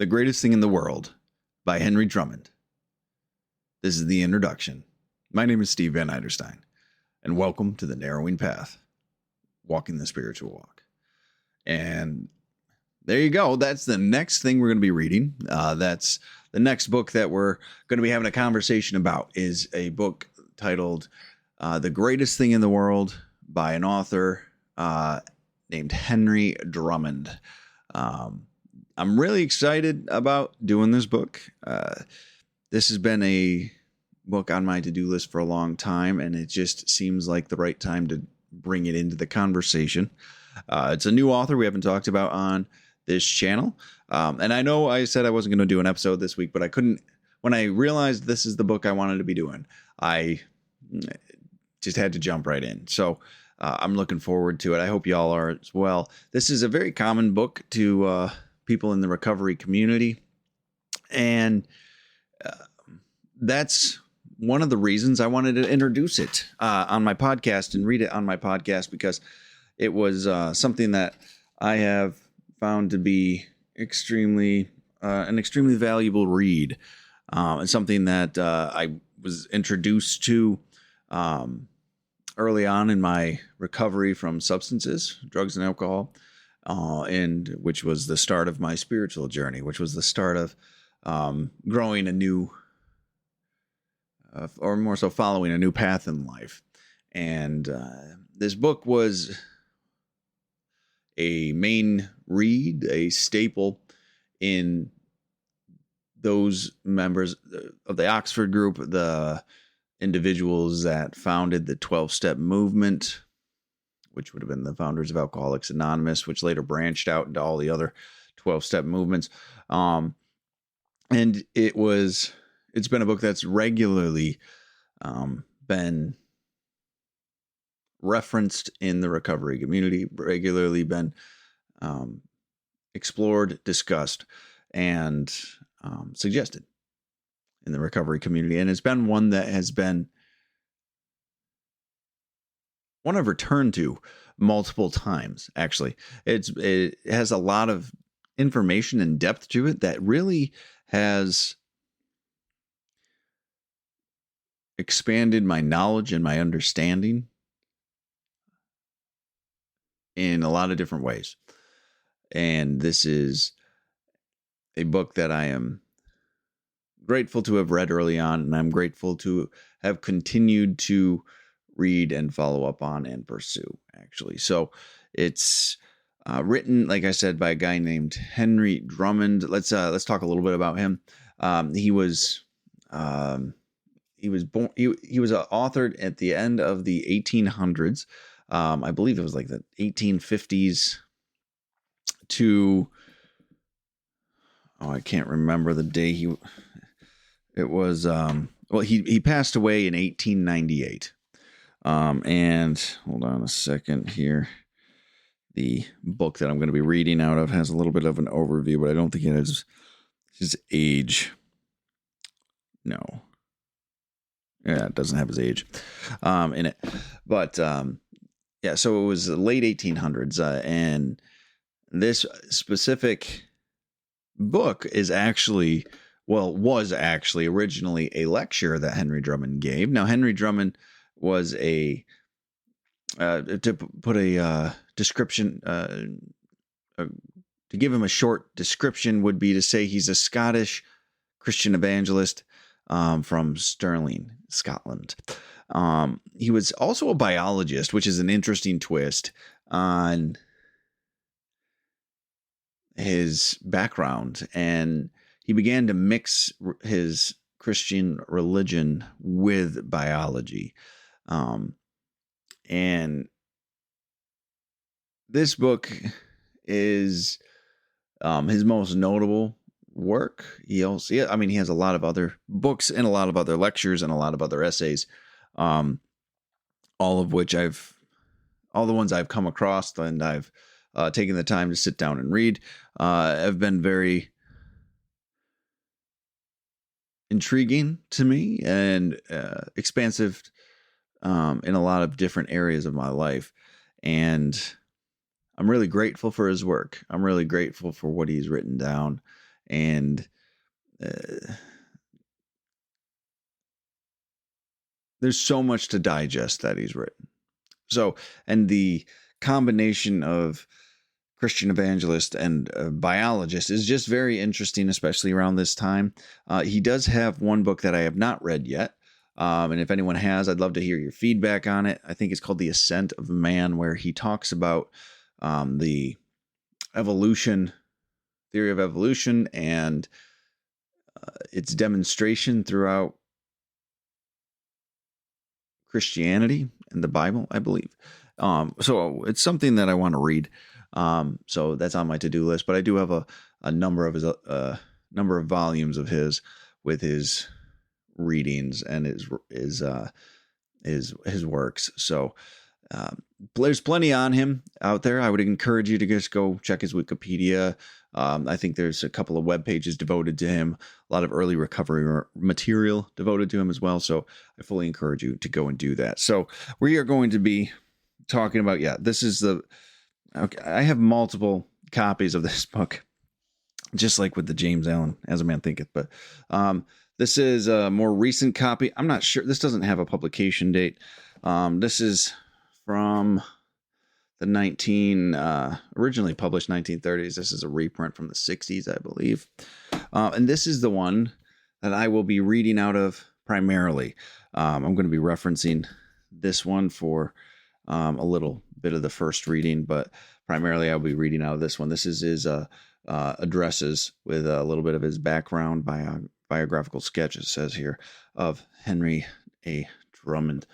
The Greatest Thing in the World by Henry Drummond. This is the introduction. My name is Steve Van Eiderstein, and welcome to the Narrowing Path, Walking the Spiritual Walk. And there you go. That's the next thing we're going to be reading. That's the next book that we're going to be having a conversation about is a book titled The Greatest Thing in the World by an author named Henry Drummond. I'm really excited about doing this book. This has been a book on my to-do list for a long time, and it just seems like the right time to bring it into the conversation. It's a new author we haven't talked about on this channel. And I know I said I wasn't going to do an episode this week, but I couldn't. When I realized this is the book I wanted to be doing, I just had to jump right in. So I'm looking forward to it. I hope y'all are as well. This is a very common book to people in the recovery community. And that's one of the reasons I wanted to introduce it on my podcast and read it on my podcast, because it was something that I have found to be an extremely valuable read, and something that I was introduced to early on in my recovery from substances, drugs and alcohol, and which was the start of my spiritual journey, which was the start of growing a new, or more so following a new path in life. And this book was a main read, a staple in those members of the Oxford group, the individuals that founded the 12-step movement, which would have been the founders of Alcoholics Anonymous, which later branched out into all the other 12-step movements. And it's been a book that's regularly been referenced in the recovery community, regularly been explored, discussed, and suggested in the recovery community. And it's been one that has been one I've returned to multiple times, actually. It has a lot of information and depth to it that really has expanded my knowledge and my understanding in a lot of different ways. And this is a book that I am grateful to have read early on, and I'm grateful to have continued to read and follow up on and pursue, actually. So it's written, like I said, by a guy named Henry Drummond. Let's talk a little bit about him. He was born. He was authored at the end of the 1800s. I believe it was like the 1850s to, I can't remember the day he passed away in 1898. And hold on a second here. The book that I'm going to be reading out of has a little bit of an overview, but I don't think it has his age. No. Yeah, it doesn't have his age in it. But yeah, so it was the late 1800s, and this specific book was actually originally a lecture that Henry Drummond gave. Now, Henry Drummond was to put a description, to give him a short description would be to say he's a Scottish Christian evangelist from Stirling, Scotland. He was also a biologist, which is an interesting twist on his background, and he began to mix his Christian religion with biology. And this book is his most notable work. He has a lot of other books and a lot of other lectures and a lot of other essays, all of which all the ones I've come across and I've taken the time to sit down and read, have been very intriguing to me and expansive in a lot of different areas of my life. And I'm really grateful for his work. I'm really grateful for what he's written down. And there's so much to digest that he's written. So, and the combination of Christian evangelist and biologist is just very interesting, especially around this time. He does have one book that I have not read yet. And if anyone has, I'd love to hear your feedback on it. I think it's called The Ascent of Man, where he talks about the theory of evolution and its demonstration throughout Christianity and the Bible, I believe. So it's something that I want to read. So that's on my to-do list, but I do have a number of volumes of his with his readings and his works. So there's plenty on him out there. I would encourage you to just go check his Wikipedia. I think there's a couple of web pages devoted to him, a lot of early recovery material devoted to him as well. So I fully encourage you to go and do that. So we are going to be talking about, this is okay, I have multiple copies of this book, just like with the James Allen As a Man Thinketh. But this is a more recent copy. I'm not sure. This doesn't have a publication date. This is from the originally published 1930s. This is a reprint from the 60s, I believe. And this is the one that I will be reading out of primarily. I'm going to be referencing this one for a little bit of the first reading, but primarily I'll be reading out of this one. This is his addresses with a little bit of his background, biographical sketches, says here, of Henry Drummond,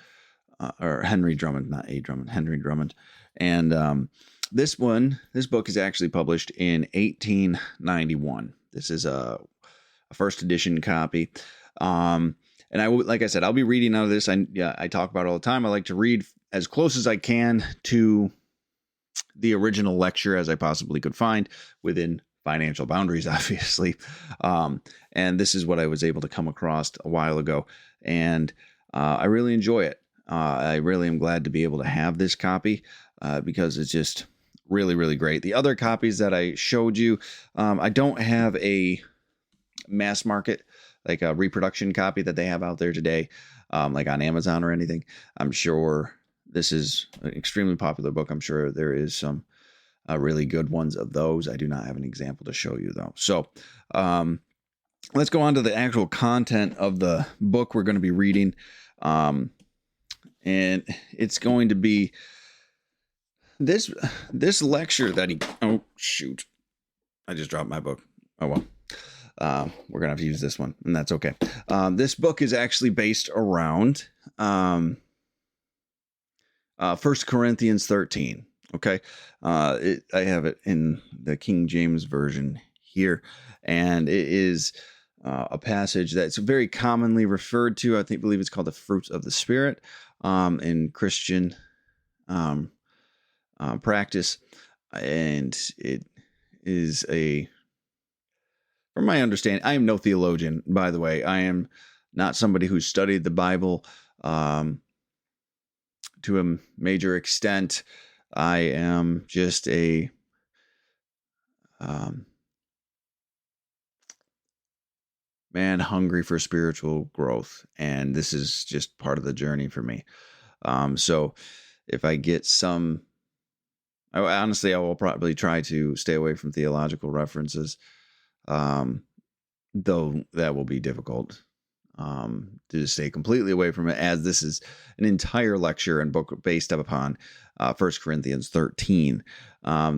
or Henry Drummond, not A. Drummond, Henry Drummond. And this book is actually published in 1891. This is a first edition copy. And like I said, I'll be reading out of this. I talk about it all the time. I like to read as close as I can to the original lecture as I possibly could find within financial boundaries, obviously. And this is what I was able to come across a while ago. And I really enjoy it. I really am glad to be able to have this copy because it's just really, really great. The other copies that I showed you, I don't have a mass market, like a reproduction copy that they have out there today, like on Amazon or anything. I'm sure this is an extremely popular book. I'm sure there is some really good ones of those. I do not have an example to show you, though. So let's go on to the actual content of the book we're going to be reading. And it's going to be this lecture that oh, shoot. I just dropped my book. Oh, well. We're going to have to use this one, and that's okay. This book is actually based around 1 Corinthians 13. Okay. I have it in the King James Version here, and it is a passage that's very commonly referred to. I believe it's called the fruits of the Spirit in Christian practice. And it is from my understanding, I am no theologian, by the way. I am not somebody who studied the Bible to a major extent. I am just a man hungry for spiritual growth, and this is just part of the journey for me. So if I get I will probably try to stay away from theological references, though that will be difficult to stay completely away from it, as this is an entire lecture and book based upon 1 Corinthians 13,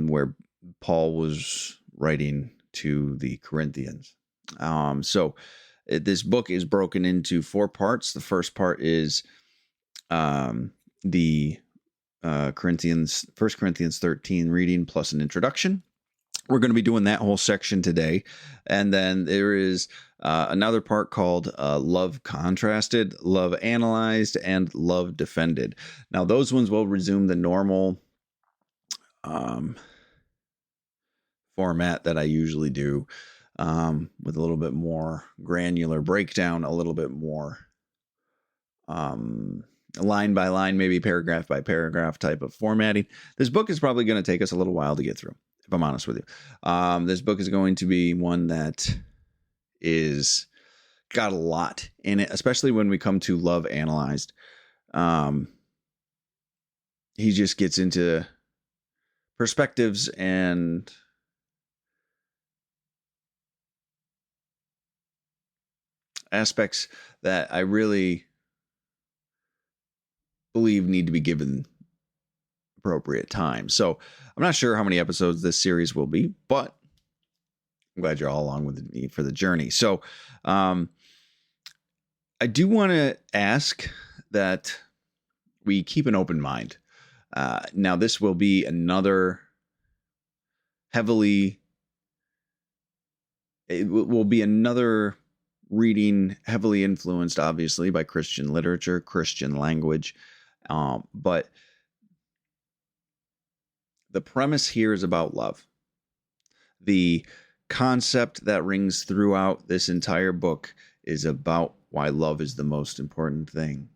where Paul was writing to the Corinthians. So this book is broken into 4 parts. The first part is the 1 Corinthians 13 reading plus an introduction. We're going to be doing that whole section today. And then there is another part called Love Contrasted, Love Analyzed, and Love Defended. Now, those ones will resume the normal format that I usually do, with a little bit more granular breakdown, a little bit more line by line, maybe paragraph by paragraph type of formatting. This book is probably going to take us a little while to get through. if I'm honest with you. This book is going to be one that is got a lot in it, especially when we come to Love Analyzed. He just gets into perspectives and aspects that I really believe need to be given appropriate time. So I'm not sure how many episodes this series will be, but I'm glad you're all along with me for the journey. So I do want to ask that we keep an open mind. Now, this will be another reading heavily influenced, obviously, by Christian literature, Christian language. But the premise here is about love. The concept that rings throughout this entire book is about why love is the most important thing.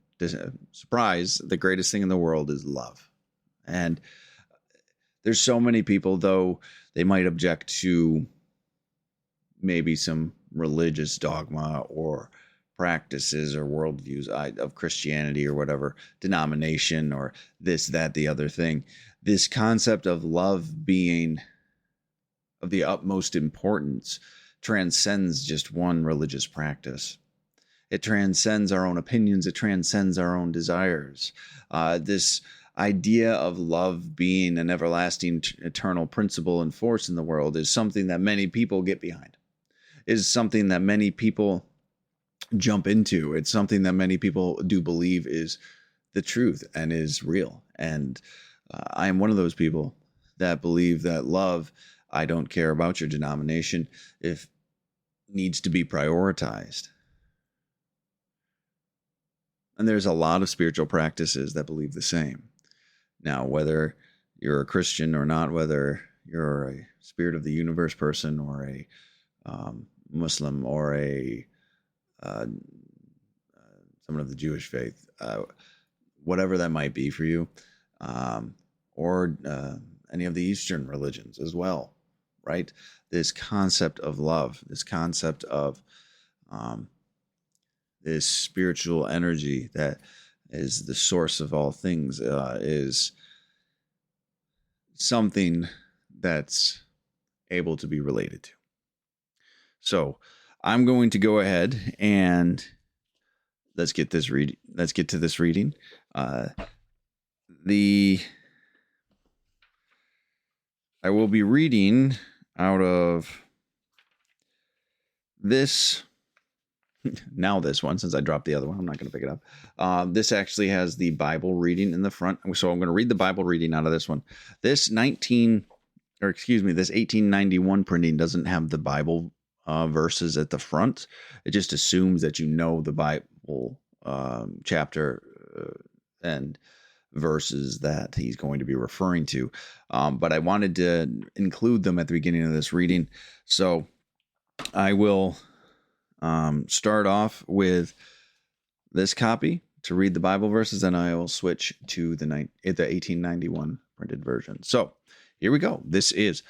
Surprise, the greatest thing in the world is love. And there's so many people, though they might object to maybe some religious dogma or practices or worldviews of Christianity or whatever denomination or this, that, the other thing. This concept of love being of the utmost importance transcends just one religious practice. It transcends our own opinions. It transcends our own desires. This idea of love being an everlasting, eternal principle and force in the world is something that many people get behind. Is something that many people jump into. It's something that many people do believe is the truth and is real. And I am one of those people that believe that love, I don't care about your denomination, if needs to be prioritized. And there's a lot of spiritual practices that believe the same. Now, whether you're a Christian or not, whether you're a spirit of the universe person or a Muslim or a someone of the Jewish faith, whatever that might be for you, or any of the Eastern religions as well, right? This concept of love, this concept of this spiritual energy that is the source of all things, is something that's able to be related to. So I'm going to go ahead and let's get to this reading. I will be reading out of this. Now this one, since I dropped the other one, I'm not going to pick it up. This actually has the Bible reading in the front. So I'm going to read the Bible reading out of this one. This 1891 printing doesn't have the Bible verses at the front. It just assumes that you know the Bible chapter and verses that he's going to be referring to. But I wanted to include them at the beginning of this reading. So I will start off with this copy to read the Bible verses, and I will switch to the 1891 printed version. So here we go. This is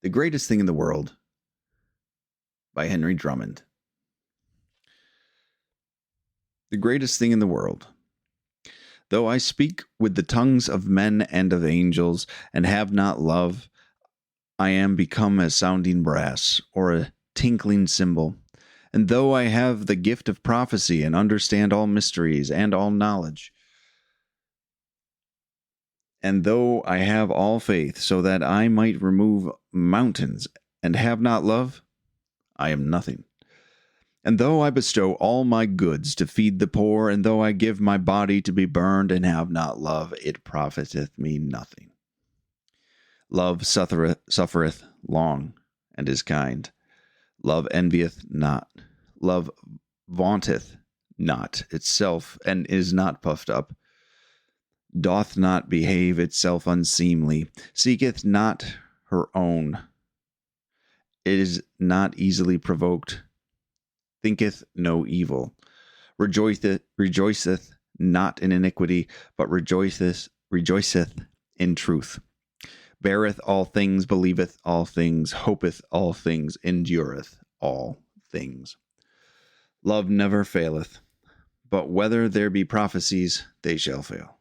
The Greatest Thing in the World by Henry Drummond. The greatest thing in the world. Though I speak with the tongues of men and of angels, and have not love, I am become as sounding brass, or a tinkling cymbal. And though I have the gift of prophecy, and understand all mysteries and all knowledge, and though I have all faith, so that I might remove mountains, and have not love, I am nothing. And though I bestow all my goods to feed the poor, and though I give my body to be burned, and have not love, it profiteth me nothing. Love suffereth long, and is kind. Love envieth not. Love vaunteth not itself, and is not puffed up. Doth not behave itself unseemly. Seeketh not her own. It is not easily provoked. Thinketh no evil. Rejoiceth not in iniquity, but rejoiceth in truth. beareth all things, believeth all things, hopeth all things, endureth all things. Love never faileth, but whether there be prophecies, they shall fail.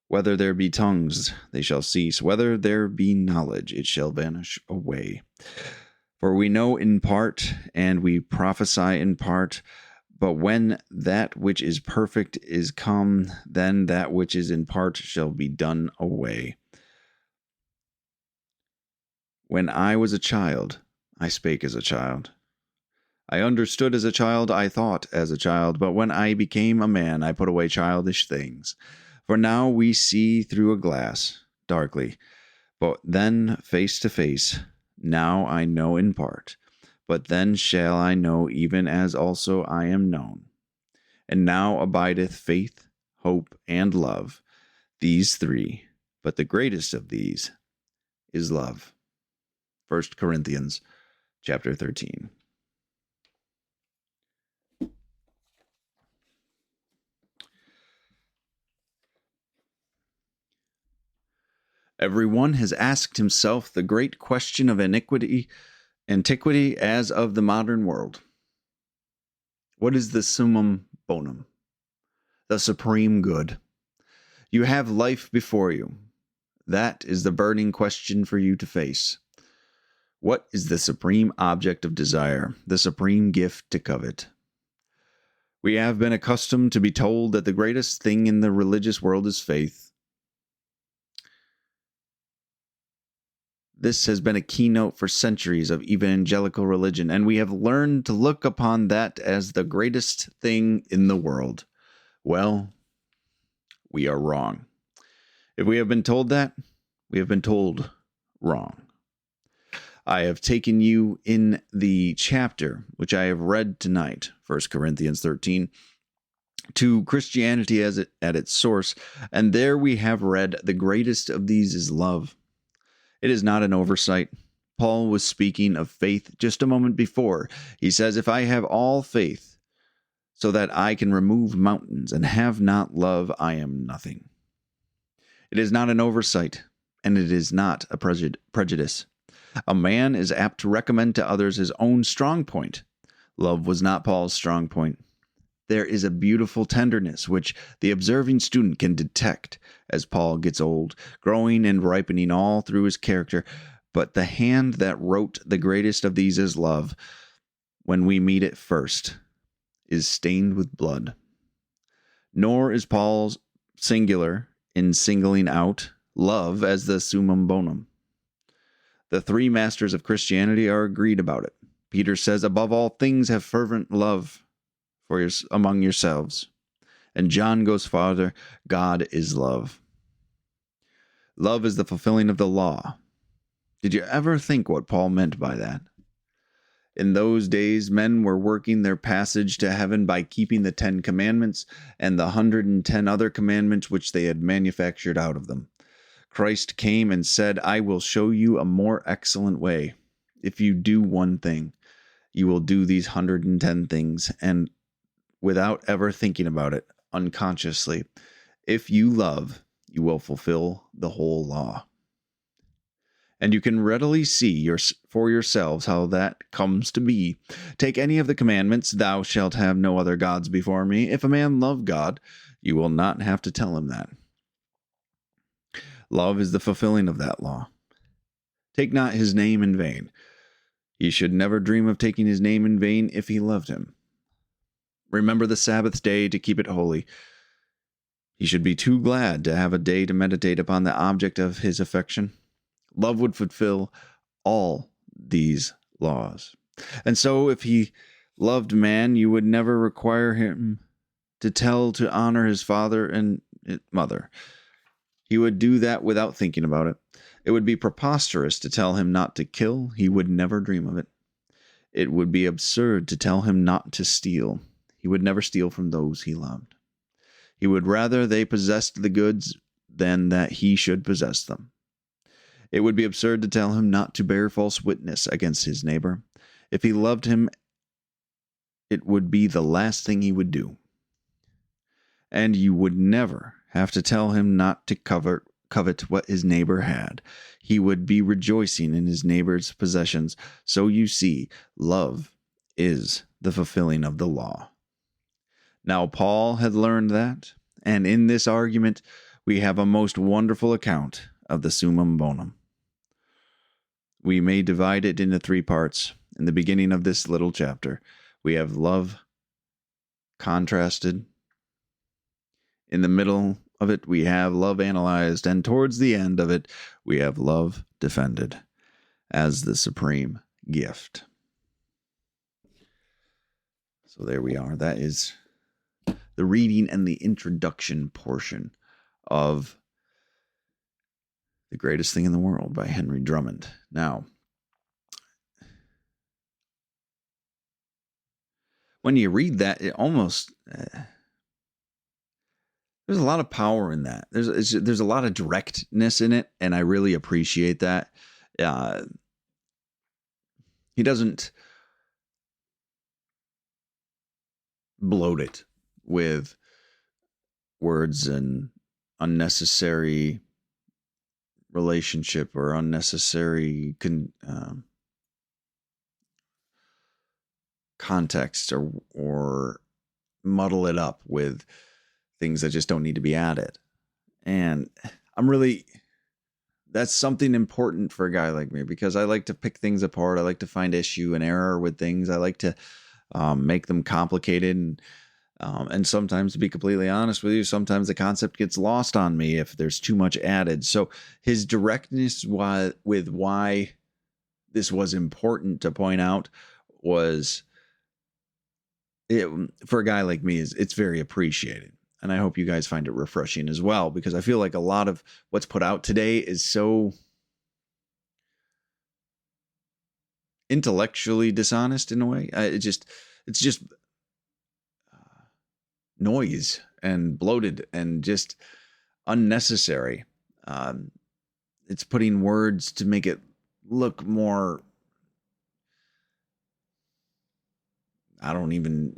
Whether there be tongues, they shall cease. Whether there be knowledge, it shall vanish away. For we know in part, and we prophesy in part, but when that which is perfect is come, then that which is in part shall be done away. When I was a child, I spake as a child. I understood as a child, I thought as a child, but when I became a man, I put away childish things. For now we see through a glass, darkly, but then face to face. Now I know in part, but then shall I know even as also I am known. And now abideth faith, hope, and love, these three, but the greatest of these is love. 1 Corinthians chapter 13. Everyone has asked himself the great question of antiquity as of the modern world. What is the summum bonum, the supreme good? You have life before you. That is the burning question for you to face. What is the supreme object of desire, the supreme gift to covet? We have been accustomed to be told that the greatest thing in the religious world is faith. This has been a keynote for centuries of evangelical religion, and we have learned to look upon that as the greatest thing in the world. Well, we are wrong. If we have been told that, we have been told wrong. I have taken you in the chapter which I have read tonight, 1 Corinthians 13, to Christianity at its source, and there we have read the greatest of these is love. It is not an oversight. Paul was speaking of faith just a moment before. He says, if I have all faith so that I can remove mountains and have not love, I am nothing. It is not an oversight, and it is not a prejudice. A man is apt to recommend to others his own strong point. Love was not Paul's strong point. There is a beautiful tenderness which the observing student can detect as Paul gets old, growing and ripening all through his character. But the hand that wrote the greatest of these is love, when we meet it first, is stained with blood. Nor is Paul's singular in singling out love as the summum bonum. The three masters of Christianity are agreed about it. Peter says, above all things have fervent love among yourselves. And John goes farther, God is love. Love is the fulfilling of the law. Did you ever think what Paul meant by that? In those days, men were working their passage to heaven by keeping the 10 commandments and the 110 other commandments which they had manufactured out of them. Christ came and said, I will show you a more excellent way. If you do one thing, you will do these 110 things, and without ever thinking about it, unconsciously, if you love, you will fulfill the whole law. And you can readily see for yourselves how that comes to be. Take any of the commandments, thou shalt have no other gods before me. If a man love God, you will not have to tell him that. Love is the fulfilling of that law. Take not his name in vain. He should never dream of taking his name in vain if he loved him. Remember the Sabbath day to keep it holy. He should be too glad to have a day to meditate upon the object of his affection. Love would fulfill all these laws. And so if he loved man, you would never require him to honor his father and mother. He would do that without thinking about it. It would be preposterous to tell him not to kill. He would never dream of it. It would be absurd to tell him not to steal. He would never steal from those he loved. He would rather they possessed the goods than that he should possess them. It would be absurd to tell him not to bear false witness against his neighbor. If he loved him, it would be the last thing he would do. And you would never have to tell him not to covet what his neighbor had. He would be rejoicing in his neighbor's possessions. So you see, love is the fulfilling of the law. Now Paul had learned that, and in this argument we have a most wonderful account of the summum bonum. We may divide it into 3 parts. In the beginning of this little chapter, we have love contrasted. In the middle of it, we have love analyzed. And towards the end of it, we have love defended as the supreme gift. So there we are. That is the reading and the introduction portion of The Greatest Thing in the World by Henry Drummond. Now, when you read that, it almost there's a lot of power in that. There's a lot of directness in it, and I really appreciate that. He doesn't bloat it with words and unnecessary relationship or unnecessary context, or muddle it up with things that just don't need to be added. And that's something important for a guy like me, because I like to pick things apart. I like to find issue and error with things. I like to make them complicated. And sometimes, to be completely honest with you, sometimes the concept gets lost on me if there's too much added. So his directness with why this was important to point out was, for a guy like me, it's very appreciated. And I hope you guys find it refreshing as well, because I feel like a lot of what's put out today is so intellectually dishonest in a way. It's just noise and bloated and just unnecessary. It's putting words to make it look more, I don't even,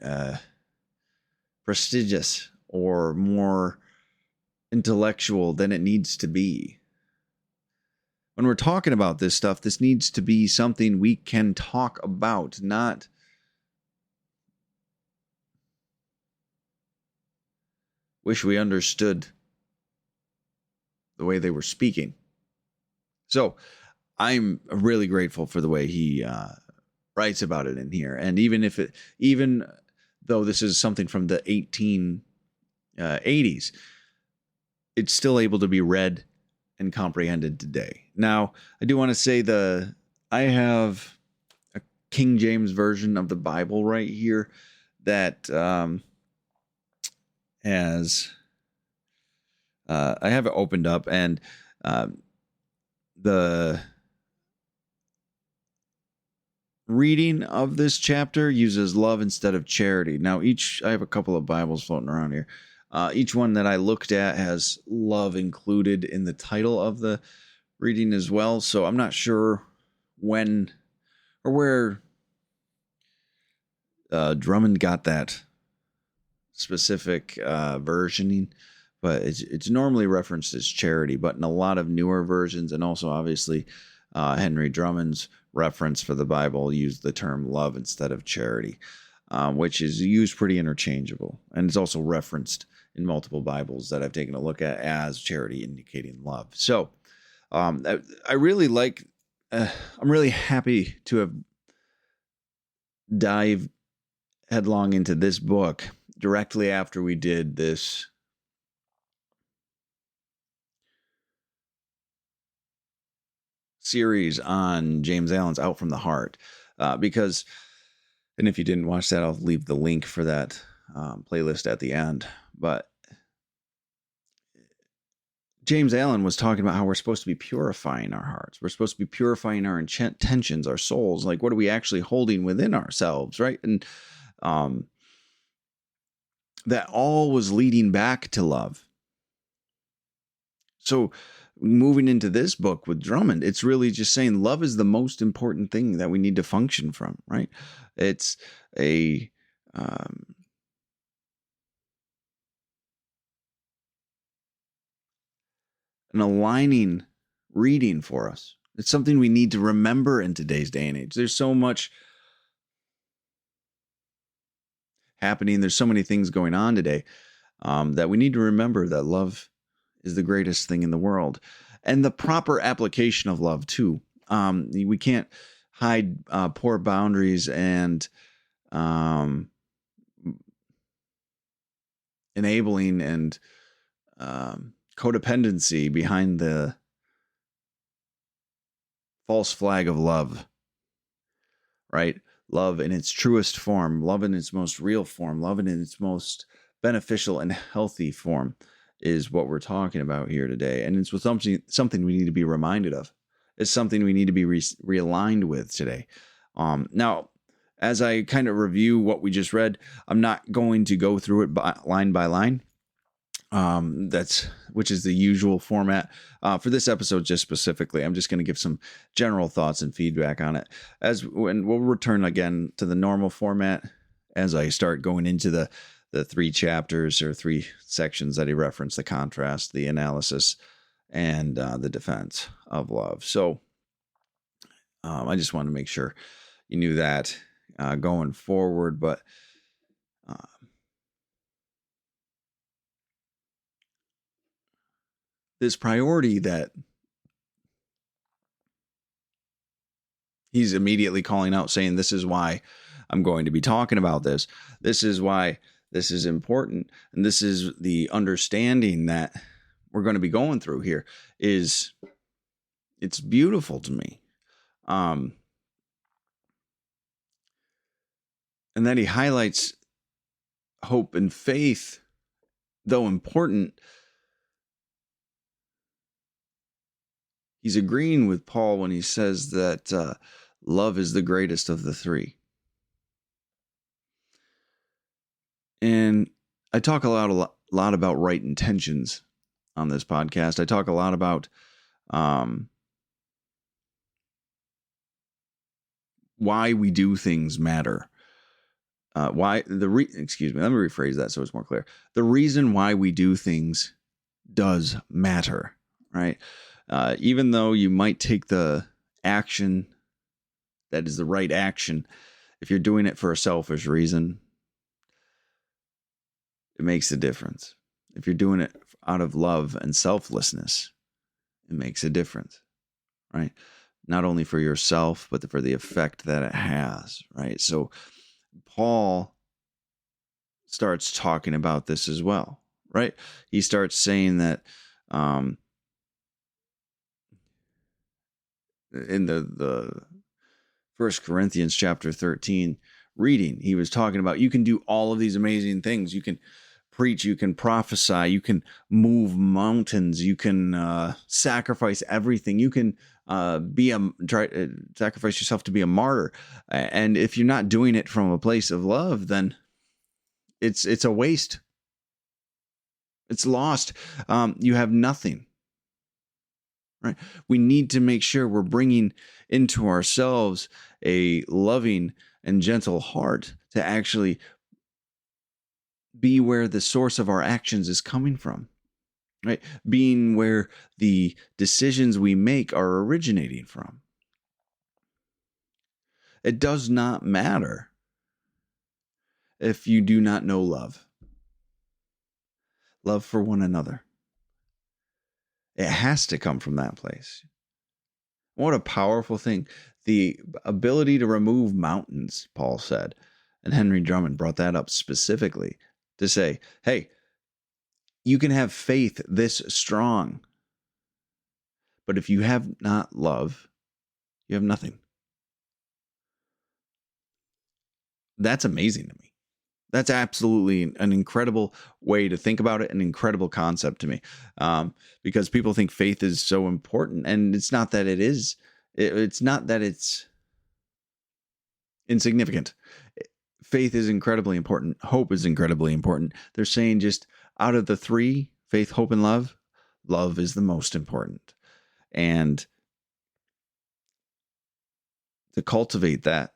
prestigious or more intellectual than it needs to be. When we're talking about this stuff, this needs to be something we can talk about, not wish we understood the way they were speaking. So I'm really grateful for the way he writes about it in here. And even though this is something from the 1880s, it's still able to be read and comprehended today. Now, I do want to say I have a King James version of the Bible right here that has I have it opened up, and the reading of this chapter uses love instead of charity. Now, I have a couple of Bibles floating around here. Each one that I looked at has love included in the title of the reading as well. So I'm not sure when or where Drummond got that specific versioning, but it's normally referenced as charity. But in a lot of newer versions, and also obviously Henry Drummond's reference for the Bible, used the term love instead of charity, which is used pretty interchangeable, and it's also referenced in multiple Bibles that I've taken a look at as charity indicating love. So I really like, I'm really happy to have dived headlong into this book directly after we did this series on James Allen's Out from the Heart, because, and if you didn't watch that, I'll leave the link for that playlist at the end. But James Allen was talking about how we're supposed to be purifying our hearts. We're supposed to be purifying our intentions, our souls. Like, what are we actually holding within ourselves, right? And that all was leading back to love. So moving into this book with Drummond, it's really just saying love is the most important thing that we need to function from, right? It's a an aligning reading for us. It's something we need to remember in today's day and age. There's so much happening. There's so many things going on today that we need to remember that love is the greatest thing in the world, and the proper application of love too. We can't hide poor boundaries and enabling and codependency behind the false flag of love, right? Love in its truest form, love in its most real form, love in its most beneficial and healthy form is what we're talking about here today. And it's something we need to be reminded of. It's something we need to be realigned with today. Now, as I kind of review what we just read, I'm not going to go through it line by line. Which is the usual format for this episode. Just specifically, I'm just going to give some general thoughts and feedback on it, and we'll return again to the normal format as I start going into the 3 chapters or 3 sections that he referenced: the contrast, the analysis, and the defense of love. So I just want to make sure you knew that going forward, but this priority that he's immediately calling out, saying, this is why I'm going to be talking about this. This is why this is important. And this is the understanding that we're going to be going through here. It's beautiful to me. And then he highlights hope and faith, though important. He's agreeing with Paul when he says that love is the greatest of the 3. And I talk a lot about right intentions on this podcast. I talk a lot about why we do things matter. Let me rephrase that so it's more clear. The reason why we do things does matter, right? Even though you might take the action that is the right action, if you're doing it for a selfish reason, it makes a difference. If you're doing it out of love and selflessness, it makes a difference, right? Not only for yourself, but for the effect that it has, right? So Paul starts talking about this as well, right? He starts saying that in the 1 Corinthians chapter 13 reading, he was talking about you can do all of these amazing things. You can preach, you can prophesy, you can move mountains, you can sacrifice everything. You can sacrifice yourself to be a martyr. And if you're not doing it from a place of love, then it's a waste. It's lost. You have nothing. Right? We need to make sure we're bringing into ourselves a loving and gentle heart to actually be where the source of our actions is coming from, right? Being where the decisions we make are originating from. It does not matter if you do not know love. Love for one another. It has to come from that place. What a powerful thing. The ability to remove mountains, Paul said. And Henry Drummond brought that up specifically to say, hey, you can have faith this strong, but if you have not love, you have nothing. That's amazing to me. That's absolutely an incredible way to think about it, an incredible concept to me, because people think faith is so important, and it's not that it is. It's not that it's insignificant. Faith is incredibly important. Hope is incredibly important. They're saying just out of the 3, faith, hope, and love, love is the most important. And to cultivate that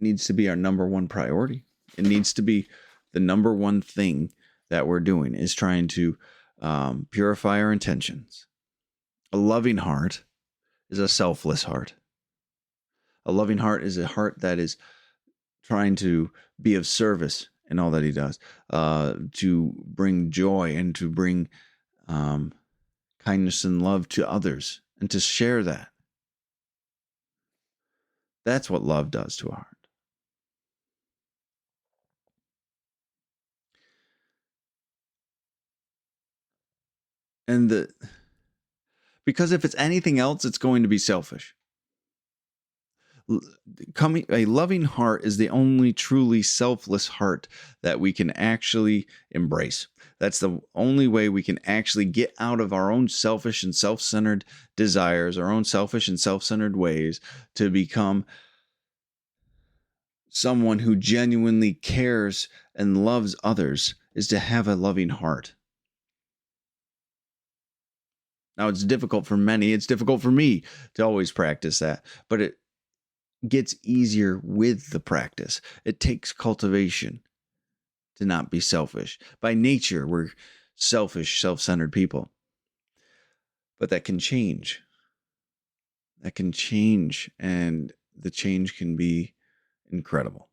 needs to be our number one priority. It needs to be the number one thing that we're doing, is trying to purify our intentions. A loving heart is a selfless heart. A loving heart is a heart that is trying to be of service in all that he does, to bring joy and to bring kindness and love to others and to share that. That's what love does to a heart. And because if it's anything else, it's going to be selfish. A loving heart is the only truly selfless heart that we can actually embrace. That's the only way we can actually get out of our own selfish and self-centered desires, our own selfish and self-centered ways, to become someone who genuinely cares and loves others, is to have a loving heart. Now, it's difficult for many. It's difficult for me to always practice that, but it gets easier with the practice. It takes cultivation to not be selfish. By nature, we're selfish, self-centered people. But that can change. That can change, and the change can be incredible.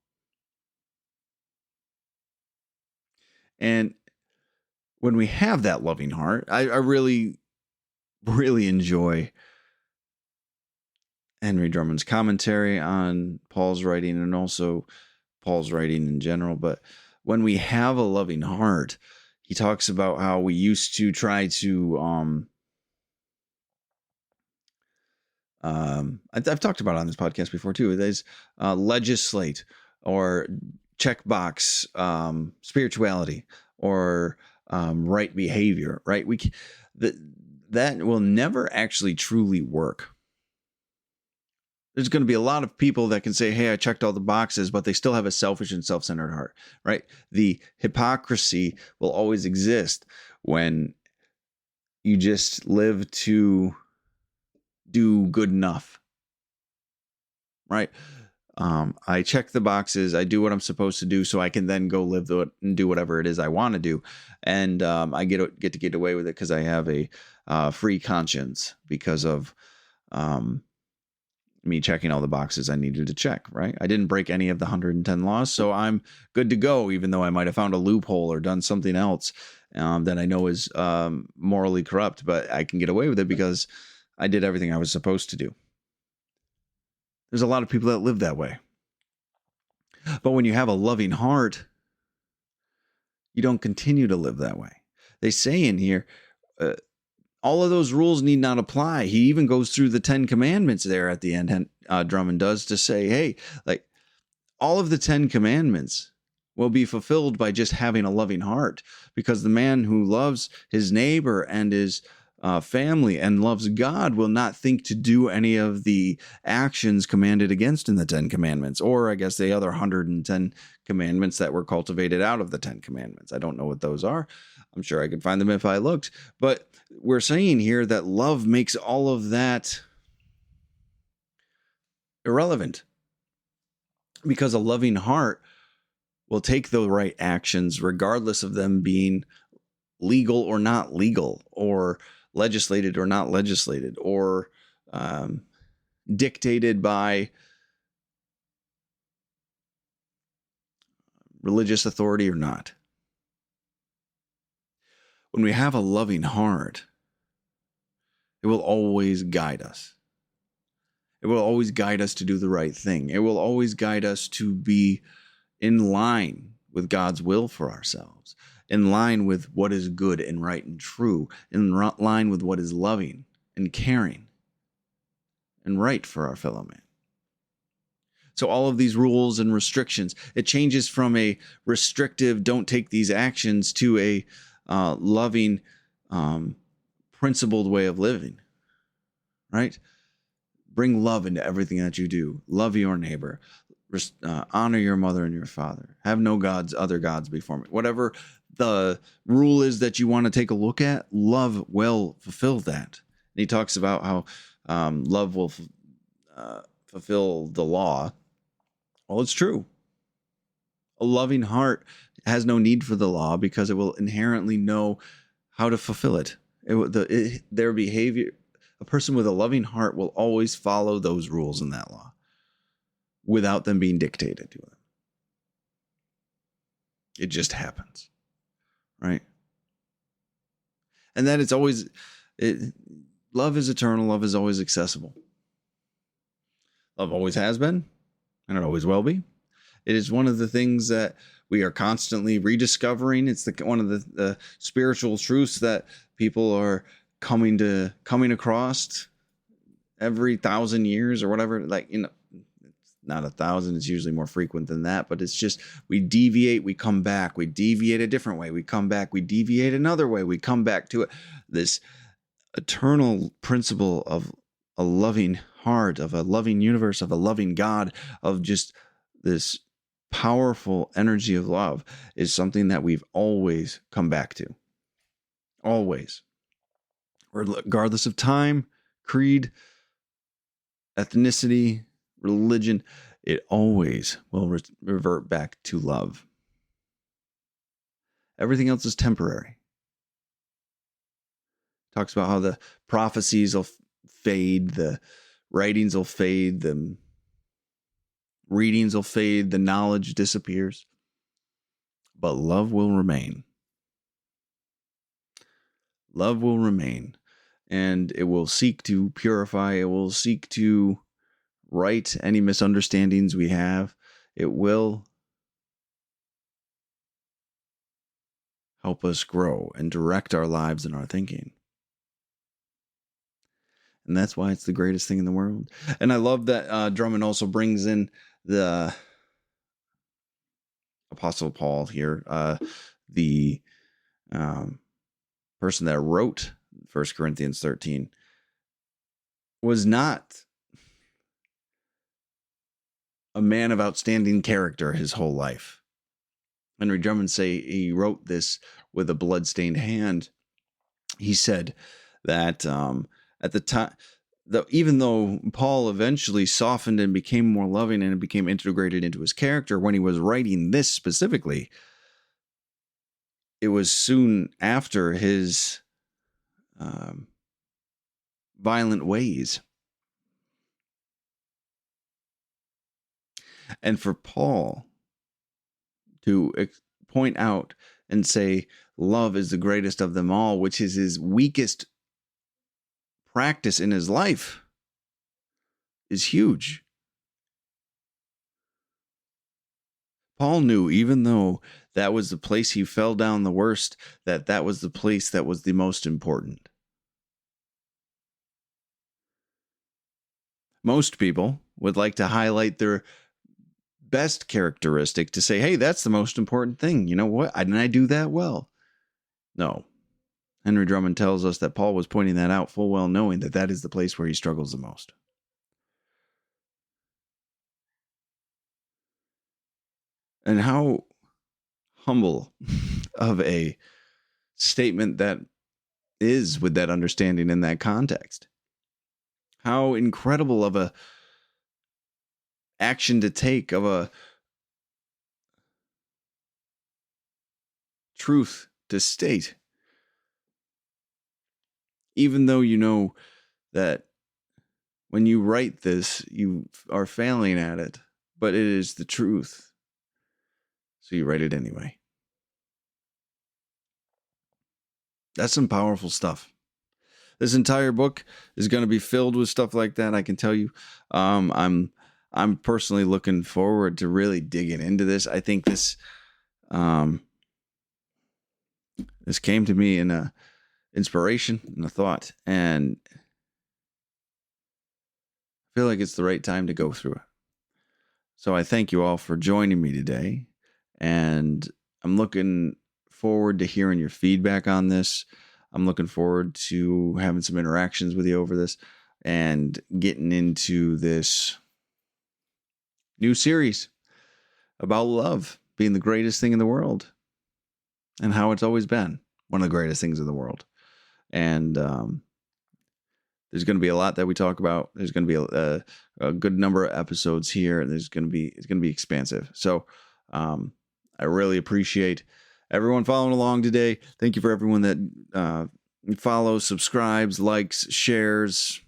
And when we have that loving heart, I really, really enjoy Henry Drummond's commentary on Paul's writing and also Paul's writing in general. But when we have a loving heart, he talks about how we used to try to, I've talked about it on this podcast before too. There's legislate or checkbox spirituality or right behavior, right? That will never actually truly work. There's going to be a lot of people that can say, hey, I checked all the boxes, but they still have a selfish and self-centered heart, right? The hypocrisy will always exist when you just live to do good enough, right? I check the boxes, I do what I'm supposed to do so I can then go live and do whatever it is I want to do. And I get to get away with it because I have a free conscience because of me checking all the boxes I needed to check, right? I didn't break any of the 110 laws, so I'm good to go, even though I might have found a loophole or done something else that I know is morally corrupt, but I can get away with it because I did everything I was supposed to do. There's a lot of people that live that way. But when you have a loving heart, you don't continue to live that way. They say in here, all of those rules need not apply. He even goes through the 10 commandments there at the end, Drummond does, to say, hey, like all of the 10 commandments will be fulfilled by just having a loving heart, because the man who loves his neighbor and his family and loves God will not think to do any of the actions commanded against in the 10 commandments, or I guess the other 110 commandments that were cultivated out of the 10 commandments. I don't know what those are. I'm sure I could find them if I looked, but we're saying here that love makes all of that irrelevant, because a loving heart will take the right actions regardless of them being legal or not legal, or legislated or not legislated, or dictated by religious authority or not. When we have a loving heart, it will always guide us. It will always guide us to do the right thing. It will always guide us to be in line with God's will for ourselves, in line with what is good and right and true, in line with what is loving and caring and right for our fellow man. So all of these rules and restrictions, it changes from a restrictive, don't take these actions, to a loving, principled way of living, right? Bring love into everything that you do. Love your neighbor. Honor your mother and your father. Have no other gods before me. Whatever the rule is that you want to take a look at, love will fulfill that. And he talks about how love will fulfill the law. Well, it's true. A loving heart has no need for the law because it will inherently know how to fulfill it. Their behavior, a person with a loving heart will always follow those rules in that law without them being dictated to them. It just happens, right? And that it's always, love is eternal. Love is always accessible. Love always has been, and it always will be. It is one of the things that we are constantly rediscovering. It's one of the spiritual truths that people are coming across every 1,000 years or whatever. Like, it's not 1,000. It's usually more frequent than that. But it's just, we deviate, we come back, we deviate a different way, we come back, we deviate another way, we come back to it. This eternal principle of a loving heart, of a loving universe, of a loving God, of just this powerful energy of love is something that we've always come back to. Always. Regardless of time, creed, ethnicity, religion, it always will revert back to love. Everything else is temporary. Talks about how the prophecies will fade, the writings will fade, the readings will fade, the knowledge disappears, but love will remain. Love will remain, and it will seek to purify. It will seek to right any misunderstandings we have. It will help us grow and direct our lives and our thinking. And that's why it's the greatest thing in the world. And I love that Drummond also brings in the Apostle Paul here, the person that wrote 1 Corinthians 13, was not a man of outstanding character his whole life. Henry Drummond say he wrote this with a bloodstained hand. He said that at the time, even though Paul eventually softened and became more loving and it became integrated into his character, when he was writing this specifically, it was soon after his violent ways. And for Paul to point out and say love is the greatest of them all, which is his weakest practice in his life, is huge. Paul knew, even though that was the place he fell down the worst, that was the place that was the most important. Most people would like to highlight their best characteristic to say, hey, that's the most important thing. You know what? Didn't I do that well? No. Henry Drummond tells us that Paul was pointing that out full well, knowing that that is the place where he struggles the most. And how humble of a statement that is with that understanding in that context. How incredible of a action to take, of a truth to state. Even though you know that when you write this, you are failing at it, but it is the truth. So you write it anyway. That's some powerful stuff. This entire book is going to be filled with stuff like that, I can tell you. I'm personally looking forward to really digging into this. I think this came to me in a inspiration and a thought, and I feel like it's the right time to go through it. So I thank you all for joining me today, and I'm looking forward to hearing your feedback on this. I'm looking forward to having some interactions with you over this and getting into this new series about love being the greatest thing in the world and how it's always been one of the greatest things in the world. And there's going to be a lot that we talk about. There's going to be a good number of episodes here, and it's going to be expansive. So I really appreciate everyone following along today. Thank you for everyone that follows, subscribes, likes, shares,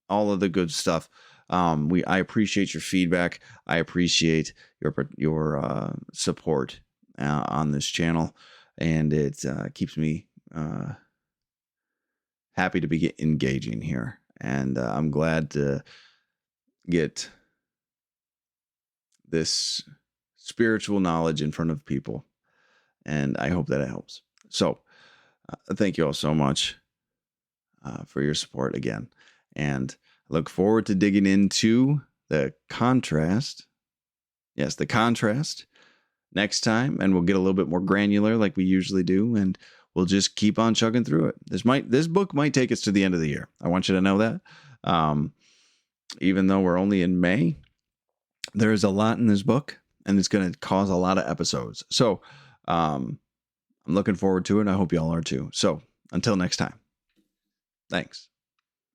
all of the good stuff. I appreciate your feedback. I appreciate your support on this channel, and it keeps me happy to be engaging here. And I'm glad to get this spiritual knowledge in front of people, and I hope that it helps. So thank you all so much for your support again, and I look forward to digging into the contrast next time, and we'll get a little bit more granular like we usually do, and we'll just keep on chugging through it. This book might take us to the end of the year. I want you to know that. Even though we're only in May, there's a lot in this book, and it's going to cause a lot of episodes. So I'm looking forward to it. I hope y'all are too. So until next time, thanks.